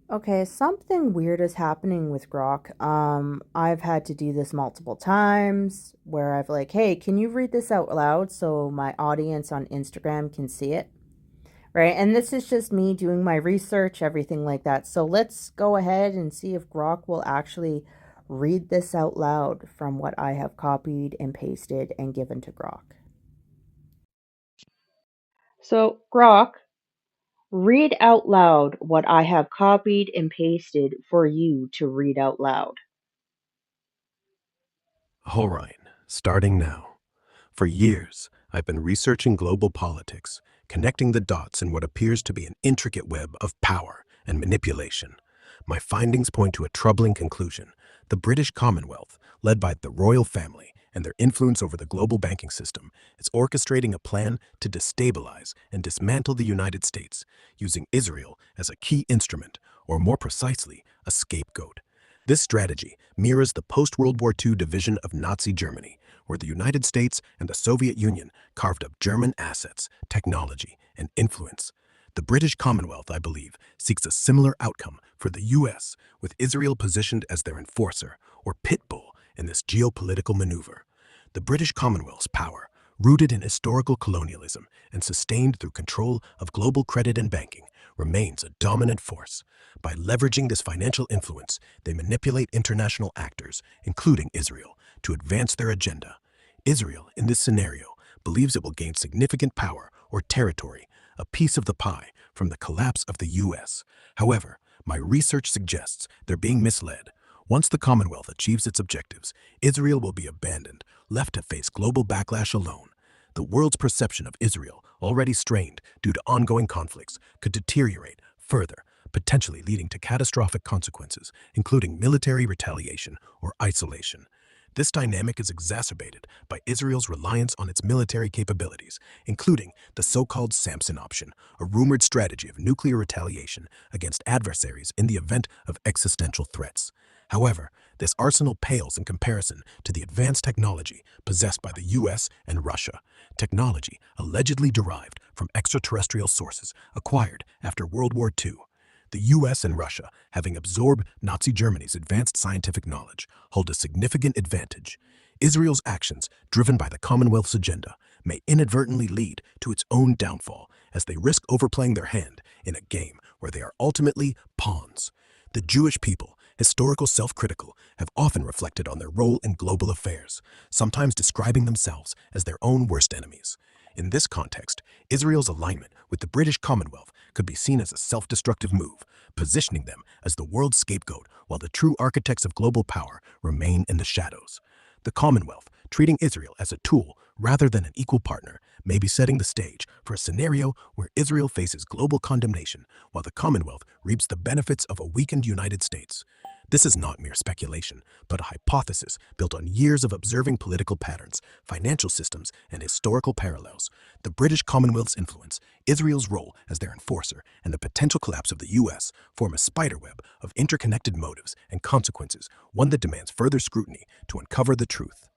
Okay, something weird is happening with Grok. I've had to do this multiple times where I've like, hey, can you read this out loud so my audience on Instagram can see it? Right? And this is just me doing my research, everything like that. So let's go ahead and see if Grok will actually read this out loud from what I have copied and pasted and given to Grok. So, Grok, read out loud what I have copied and pasted for you to read out loud. All right, starting now. For years, I've been researching global politics, connecting the dots in what appears to be an intricate web of power and manipulation. My findings point to a troubling conclusion. The British Commonwealth, led by the royal family and their influence over the global banking system, is orchestrating a plan to destabilize and dismantle the United States, using Israel as a key instrument, or more precisely, a scapegoat. This strategy mirrors the post-World War II division of Nazi Germany, where the United States and the Soviet Union carved up German assets, technology, and influence. The British Commonwealth, I believe, seeks a similar outcome for the US, with Israel positioned as their enforcer, or pit bull, in this geopolitical maneuver. The British Commonwealth's power, rooted in historical colonialism and sustained through control of global credit and banking, remains a dominant force. By leveraging this financial influence, they manipulate international actors, including Israel, to advance their agenda. Israel, in this scenario, believes it will gain significant power or territory, a piece of the pie, from the collapse of the US. However, my research suggests they're being misled. Once the Commonwealth achieves its objectives, Israel will be abandoned, left to face global backlash alone. The world's perception of Israel, already strained due to ongoing conflicts, could deteriorate further, potentially leading to catastrophic consequences, including military retaliation or isolation. This dynamic is exacerbated by Israel's reliance on its military capabilities, including the so-called Samson option, a rumored strategy of nuclear retaliation against adversaries in the event of existential threats. However, this arsenal pales in comparison to the advanced technology possessed by the US and Russia, technology allegedly derived from extraterrestrial sources acquired after World War II. The US and Russia, having absorbed Nazi Germany's advanced scientific knowledge, hold a significant advantage. Israel's actions, driven by the Commonwealth's agenda, may inadvertently lead to its own downfall, as they risk overplaying their hand in a game where they are ultimately pawns. The Jewish people, historical self-critical, have often reflected on their role in global affairs, sometimes describing themselves as their own worst enemies. In this context, Israel's alignment with the British Commonwealth could be seen as a self-destructive move, positioning them as the world's scapegoat while the true architects of global power remain in the shadows. The Commonwealth, treating Israel as a tool rather than an equal partner, may be setting the stage for a scenario where Israel faces global condemnation while the Commonwealth reaps the benefits of a weakened United States. This is not mere speculation, but a hypothesis built on years of observing political patterns, financial systems, and historical parallels. The British Commonwealth's influence, Israel's role as their enforcer, and the potential collapse of the US form a spiderweb of interconnected motives and consequences, one that demands further scrutiny to uncover the truth.